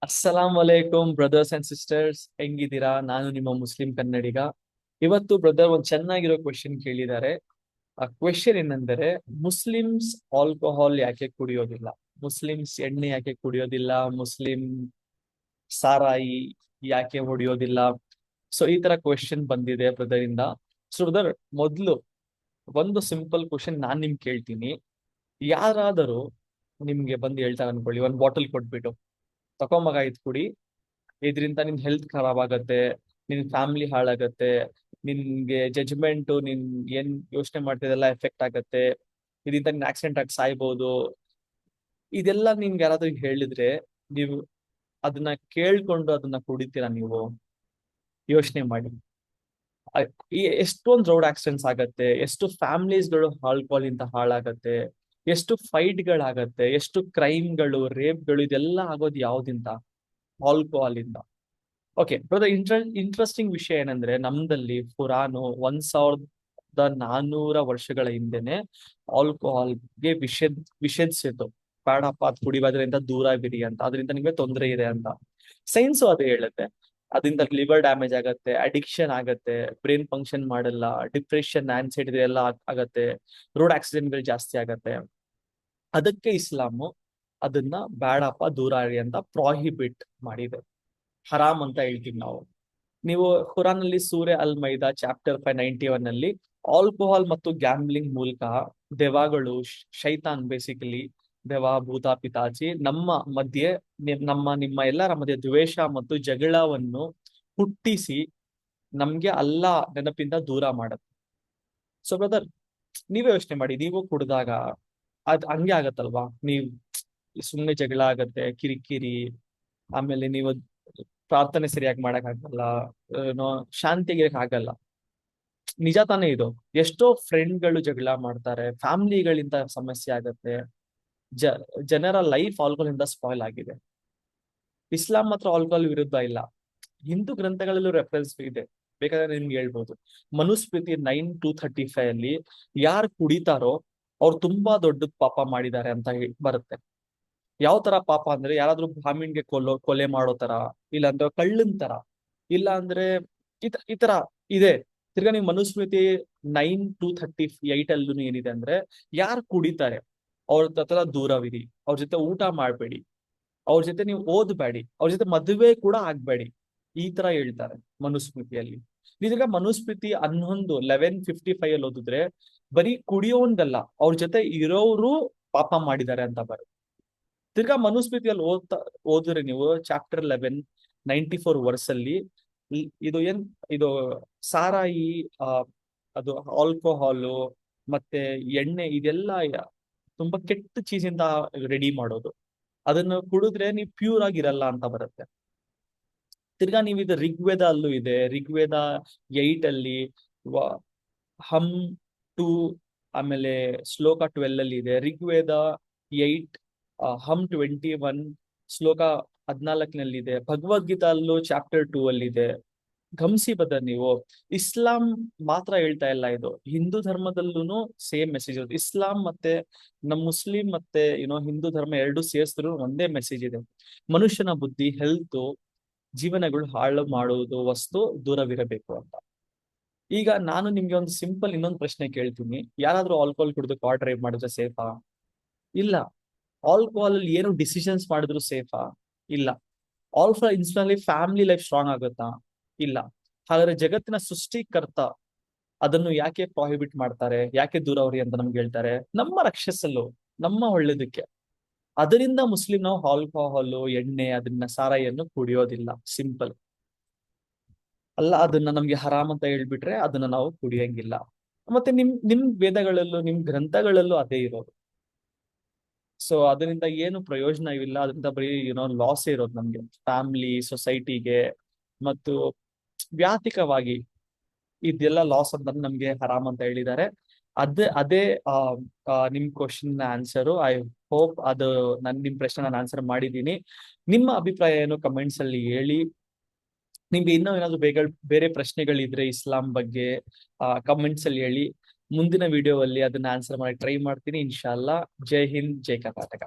ಅಸ್ಸಲಾಂ ವಲೈಕುಂ brothers and sisters, ಹೆಂಗಿದ್ದೀರಾ? ನಾನು ನಿಮ್ಮ Muslim ಕನ್ನಡಿಗ. ಇವತ್ತು ಬ್ರದರ್ ಒಂದು ಚೆನ್ನಾಗಿರೋ ಕ್ವೆಶನ್ ಕೇಳಿದ್ದಾರೆ. ಆ ಕ್ವೆಶನ್ ಏನಂದರೆ, ಮುಸ್ಲಿಮ್ಸ್ ಆಲ್ಕೋಹಾಲ್ ಯಾಕೆ ಕುಡಿಯೋದಿಲ್ಲ? ಮುಸ್ಲಿಮ್ಸ್ ಎಣ್ಣೆ ಯಾಕೆ ಕುಡಿಯೋದಿಲ್ಲ? ಮುಸ್ಲಿಂ ಸಾರಾಯಿ ಯಾಕೆ ಹೊಡಿಯೋದಿಲ್ಲ? ಸೊ ಈ ತರ ಕ್ವೆಶನ್ ಬಂದಿದೆ ಬ್ರದರ್ ಇಂದ. ಸೊ ಬ್ರದರ್, ಮೊದ್ಲು ಒಂದು ಸಿಂಪಲ್ ಕ್ವೆಶನ್ ನಾನ್ ನಿಮ್ಗೆ ಕೇಳ್ತೀನಿ. ಯಾರಾದರೂ ನಿಮ್ಗೆ ಬಂದು ಹೇಳ್ತಾರೆ ಅನ್ಕೊಳ್ಳಿ, ಒಂದ್ ಬಾಟಲ್ ಕೊಟ್ಬಿಟ್ಟು, ತಗೊಂಬಗ ಇದ್ ಕುಡಿ, ಇದರಿಂದ ನಿನ್ ಹೆಲ್ತ್ ಖರಾಬ್ ಆಗತ್ತೆ, ನಿನ್ ಫ್ಯಾಮಿಲಿ ಹಾಳಾಗತ್ತೆ, ನಿನ್ಗೆ ಜಜ್ಮೆಂಟ್, ನಿನ್ ಏನ್ ಯೋಚನೆ ಮಾಡ್ತಿದೆಲ್ಲ ಎಫೆಕ್ಟ್ ಆಗತ್ತೆ, ಇದರಿಂದ ನಿನ್ ಆಕ್ಸಿಡೆಂಟ್ ಆಗಿ ಸಾಯ್ಬೋದು. ಇದೆಲ್ಲ ನಿಮ್ಗೆ ಯಾರಾದ್ರೂ ಹೇಳಿದ್ರೆ, ನೀವು ಅದನ್ನ ಕೇಳ್ಕೊಂಡು ಅದನ್ನ ಕುಡಿತೀರಾ? ನೀವು ಯೋಚನೆ ಮಾಡಿ. ಈ ಎಷ್ಟೊಂದು ರೋಡ್ ಆಕ್ಸಿಡೆಂಟ್ಸ್ ಆಗತ್ತೆ, ಎಷ್ಟು ಫ್ಯಾಮಿಲೀಸ್ಗಳು ಆಲ್ಕೋಹಾಲ್ ಇಂದ ಹಾಳಾಗತ್ತೆ, ಎಷ್ಟು ಫೈಟ್ಗಳಾಗತ್ತೆ, ಎಷ್ಟು ಕ್ರೈಮ್ಗಳು, ರೇಪ್ಗಳು, ಇದೆಲ್ಲ ಆಗೋದು ಯಾವ್ದಿಂದ? ಆಲ್ಕೋಹಾಲ್ ಇಂದ. ಓಕೆ ಬ್ರದರ್, ಇಂಟ್ರೆಸ್ಟಿಂಗ್ ವಿಷಯ ಏನಂದ್ರೆ, ನಮ್ದಲ್ಲಿ ಪುರಾನು 1400 ವರ್ಷಗಳ ಹಿಂದೆನೆ ಆಲ್ಕೋಹಾಲ್ಗೆ ವಿಷೇದಿಸಿತು. ಬೇಡಪ್ಪ, ಅದ್ ಕುಡಿಯೋದ್ರಿಂದ ದೂರ ಬಿಡಿ ಅಂತ, ಅದರಿಂದ ನಿಮ್ಗೆ ತೊಂದರೆ ಇದೆ ಅಂತ. ಸೈನ್ಸು ಅದೇ ಹೇಳುತ್ತೆ. ಅದರಿಂದ ಲಿವರ್ ಡ್ಯಾಮೇಜ್ ಆಗತ್ತೆ, ಅಡಿಕ್ಷನ್ ಆಗತ್ತೆ, ಬ್ರೈನ್ ಫಂಕ್ಷನ್ ಮಾಡಲ್ಲ, ಡಿಪ್ರೆಷನ್, ಆನ್ಸೈಟಿ ಎಲ್ಲ ಆಗತ್ತೆ, ರೋಡ್ ಆಕ್ಸಿಡೆಂಟ್ಗಳು ಜಾಸ್ತಿ ಆಗತ್ತೆ. ಅದಕ್ಕೆ ಇಸ್ಲಾಮು ಅದನ್ನ ಬೇಡಪ್ಪ, ದೂರ ಇರಿ ಅಂತ ಪ್ರಾಹಿಬಿಟ್ ಮಾಡಿದೆ. ಹರಾಮ್ ಅಂತ ಹೇಳ್ತೀವಿ ನಾವು. ನೀವು ಖುರಾನ್ ಅಲ್ಲಿ ಸೂರೆ ಅಲ್ ಮೈದಾ ಚಾಪ್ಟರ್ 591 ಅಲ್ಲಿ, ಆಲ್ಕೋಹಾಲ್ ಮತ್ತು ಗ್ಯಾಮ್ಲಿಂಗ್ ಮೂಲಕ ದೆವ್ವಗಳು, ಶೈತಾನ್ ಬೇಸಿಕಲಿ, ದೆವ್ವ, ಭೂತ, ಪಿತಾಚಿ ನಮ್ಮ ಮಧ್ಯೆ, ನಿಮ್ಮ ಎಲ್ಲರ ಮಧ್ಯೆ ದ್ವೇಷ ಮತ್ತು ಜಗಳವನ್ನು ಹುಟ್ಟಿಸಿ ನಮ್ಗೆ ಅಲ್ಲಾ ನೆನಪಿಂದ ದೂರ ಮಾಡತ್ತೆ. ಸೊ ಬ್ರದರ್, ನೀವೇ ಯೋಚನೆ ಮಾಡಿ, ನೀವು ಕುಡ್ದಾಗ ಅದ್ ಹಂಗೆ ಆಗತ್ತಲ್ವಾ? ನೀವ್ ಸುಮ್ನೆ ಜಗಳ ಆಗತ್ತೆ, ಕಿರಿಕಿರಿ, ಆಮೇಲೆ ನೀವು ಪ್ರಾರ್ಥನೆ ಸರಿಯಾಗಿ ಮಾಡಕ್ ಆಗಲ್ಲ, ಏನೋ ಶಾಂತಿಗೆ ಆಗಲ್ಲ. ನಿಜ ತಾನೇ ಇದು? ಎಷ್ಟೋ ಫ್ರೆಂಡ್ಗಳು ಜಗಳ ಮಾಡ್ತಾರೆ, ಫ್ಯಾಮಿಲಿಗಳಿಂದ ಸಮಸ್ಯೆ ಆಗತ್ತೆ, ಜ ಜನರ ಲೈಫ್ ಆಲ್ಕೋಹಾಲ್ ಇಂದ ಸ್ಪಾಯ್ಲ್ ಆಗಿದೆ. ಇಸ್ಲಾಂ ಮಾತ್ರ ಆಲ್ಕೋಹಾಲ್ ವಿರುದ್ಧ ಇಲ್ಲ. ಹಿಂದೂ ಗ್ರಂಥಗಳಲ್ಲೂ ರೆಫರೆನ್ಸ್ ಇದೆ, ಬೇಕಾದ್ರೆ ನಿಮ್ಗೆ ಹೇಳ್ಬೋದು. ಮನುಸ್ಮೃತಿ 9:235 ಅಲ್ಲಿ, ಯಾರು ಕುಡಿತಾರೋ ಅವ್ರು ತುಂಬಾ ದೊಡ್ಡ ಪಾಪ ಮಾಡಿದ್ದಾರೆ ಅಂತ ಬರುತ್ತೆ. ಯಾವ ತರ ಪಾಪ ಅಂದ್ರೆ, ಯಾರಾದ್ರೂ ಬ್ರಾಹ್ಮಣ್ಗೆ ಕೊಲೆ ಮಾಡೋ ತರ, ಇಲ್ಲ ಅಂದ್ರೆ ಕಳ್ಳನ್ ತರ, ಇಲ್ಲ ಅಂದ್ರೆ ಈ ತರ ಇದೆ. ತಿರ್ಗಾ ನೀವು ಮನುಸ್ಮೃತಿ 9:238 ಅಲ್ಲೂ ಏನಿದೆ ಅಂದ್ರೆ, ಯಾರು ಕುಡಿತಾರೆ ಅವ್ರ ಹತ್ರ ದೂರವಿರಿ, ಅವ್ರ ಜೊತೆ ಊಟ ಮಾಡ್ಬೇಡಿ, ಅವ್ರ ಜೊತೆ ನೀವು ಓದ್ಬೇಡಿ, ಅವ್ರ ಜೊತೆ ಮದುವೆ ಕೂಡ ಆಗ್ಬೇಡಿ, ಈ ತರ ಹೇಳ್ತಾರೆ ಮನುಸ್ಮೃತಿಯಲ್ಲಿ. ಈಗ ಮನುಸ್ಮೃತಿ 11:55 ಅಲ್ಲಿ ಓದಿದ್ರೆ, ಬರೀ ಕುಡಿಯೋನ್ಗಲ್ಲ, ಅವ್ರ ಜೊತೆ ಇರೋರು ಪಾಪ ಮಾಡಿದ್ದಾರೆ ಅಂತ ಬರುತ್ತೆ. ತಿರ್ಗಾ ಮನುಸ್ಮೃತಿಯಲ್ಲಿ ಓದಿದ್ರೆ ನೀವು ಚಾಪ್ಟರ್ 11:94 ಅಲ್ಲಿ, ಇದು ಇದು ಸಾರಾಯಿ, ಆ ಅದು ಆಲ್ಕೋಹಾಲು ಮತ್ತೆ ಎಣ್ಣೆ, ಇದೆಲ್ಲ ತುಂಬಾ ಕೆಟ್ಟ ಚೀಸಿಂದ ರೆಡಿ ಮಾಡೋದು. ಅದನ್ನು ಕುಡಿದ್ರೆ ನೀವು ಪ್ಯೂರ್ ಆಗಿರಲ್ಲ ಅಂತ ಬರುತ್ತೆ. ತಿರ್ಗಾ ನೀವು ಇದು ಋಗ್ವೇದ ಅಲ್ಲೂ ಇದೆ. ಋಗ್ವೇದ 8 ಅಲ್ಲಿ ಹಮ್ 2, ಆಮೇಲೆ ಶ್ಲೋಕ 12 ಅಲ್ಲಿ ಇದೆ. ಋಗ್ವೇದ 8 ಹಮ್ 21 ಶ್ಲೋಕ 14 ಇದೆ. ಭಗವದ್ಗೀತಾ ಅಲ್ಲೂ ಚಾಪ್ಟರ್ 2 ಅಲ್ಲಿ ಇದೆ. ಗಮನಿಸಿ ಬದರ್ ನೀವು, ಇಸ್ಲಾಂ ಮಾತ್ರ ಹೇಳ್ತಾ ಇಲ್ಲ ಇದು, ಹಿಂದೂ ಧರ್ಮದಲ್ಲೂ ಸೇಮ್ ಮೆಸೇಜ್ ಇರುತ್ತೆ. ಇಸ್ಲಾಂ ಮತ್ತೆ ಮುಸ್ಲಿಂ ಮತ್ತೆ ಹಿಂದೂ ಧರ್ಮ ಎರಡು ಸೇರಿಸಿದ್ರು ಒಂದೇ ಮೆಸೇಜ್ ಇದೆ: ಮನುಷ್ಯನ ಬುದ್ಧಿ, ಹೆಲ್ತ್, ಜೀವನಗಳು ಹಾಳು ಮಾಡುವುದು ವಸ್ತು ದೂರವಿರಬೇಕು ಅಂತ. ಈಗ ನಾನು ನಿಮ್ಗೆ ಒಂದು ಸಿಂಪಲ್ ಇನ್ನೊಂದು ಪ್ರಶ್ನೆ ಕೇಳ್ತೀನಿ. ಯಾರಾದ್ರೂ ಆಲ್ಕೋಹಾಲ್ ಕುಡಿದು ಕಾರ್ ಡ್ರೈವ್ ಮಾಡಿದ್ರೆ ಸೇಫಾ? ಇಲ್ಲ. ಆಲ್ಕೋಹಾಲ್ ಅಲ್ಲಿ ಏನು ಡಿಸಿಷನ್ಸ್ ಮಾಡಿದ್ರು ಸೇಫಾ? ಇಲ್ಲ. ಆಲ್ಕೋಹಾಲ್ ಇನ್ಸ್ಟಲ್ಲಿ ಫ್ಯಾಮಿಲಿ ಲೈಫ್ ಸ್ಟ್ರಾಂಗ್ ಆಗುತ್ತಾ? ಇಲ್ಲ. ಹಾಗಾದ್ರೆ ಜಗತ್ತಿನ ಸೃಷ್ಟಿಕರ್ತ ಅದನ್ನು ಯಾಕೆ ಪ್ರಾಹಿಬಿಟ್ ಮಾಡ್ತಾರೆ, ಯಾಕೆ ದೂರವರಿ ಅಂತ ನಮ್ಗೆ ಹೇಳ್ತಾರೆ? ನಮ್ಮ ರಕ್ಷಿಸಲು, ನಮ್ಮ ಒಳ್ಳೇದಕ್ಕೆ. ಅದರಿಂದ ಮುಸ್ಲಿಂ ನಾವು ಆಲ್ಕೋಹಾಲ್, ಎಣ್ಣೆ, ಅದನ್ನ ಸಾರಾಯಿಯನ್ನು ಕುಡಿಯೋದಿಲ್ಲ. ಸಿಂಪಲ್. ಅಲ್ಲ, ಅದನ್ನ ನಮ್ಗೆ ಹರಾಮ್ ಅಂತ ಹೇಳ್ಬಿಟ್ರೆ ಅದನ್ನ ನಾವು ಕುಡಿಯಂಗಿಲ್ಲ. ಮತ್ತೆ ನಿಮ್ ವೇದಗಳಲ್ಲೂ ನಿಮ್ ಗ್ರಂಥಗಳಲ್ಲೂ ಅದೇ ಇರೋದು. ಸೊ ಅದರಿಂದ ಏನು ಪ್ರಯೋಜನ ಇಲ್ಲ. ಅದರಿಂದ ಬರೀ ಲಾಸ್ ಇರೋದು ನಮ್ಗೆ, ಫ್ಯಾಮಿಲಿ, ಸೊಸೈಟಿಗೆ, ಮತ್ತು ವ್ಯಾತಿಕವಾಗಿ ಇದೆಲ್ಲ ಲಾಸ್ ಅಂತ ನಮ್ಗೆ ಹರಾಮ್ ಅಂತ ಹೇಳಿದ್ದಾರೆ. ಅದೇ ನಿಮ್ ಕ್ವಶನ್ ಆನ್ಸರು. ಐ ಹೋಪ್ ಅದು ನಿಮ್ ಪ್ರಶ್ನೆ ನಾನು ಆನ್ಸರ್ ಮಾಡಿದ್ದೀನಿ. ನಿಮ್ಮ ಅಭಿಪ್ರಾಯ ಏನು ಕಮೆಂಟ್ಸ್ ಅಲ್ಲಿ ಹೇಳಿ. ನಿಮ್ಗೆ ಇನ್ನೂ ಏನಾದ್ರು ಬೇರೆ ಪ್ರಶ್ನೆಗಳಿದ್ರೆ ಇಸ್ಲಾಂ ಬಗ್ಗೆ ಕಮೆಂಟ್ಸ್ ಅಲ್ಲಿ ಹೇಳಿ. ಮುಂದಿನ ವಿಡಿಯೋ ಅಲ್ಲಿ ಅದನ್ನ ಆನ್ಸರ್ ಮಾಡಿ ಟ್ರೈ ಮಾಡ್ತೀನಿ, ಇನ್ಶಾಲ್ಲಾ. ಜೈ ಹಿಂದ್, ಜೈ ಕರ್ನಾಟಕ.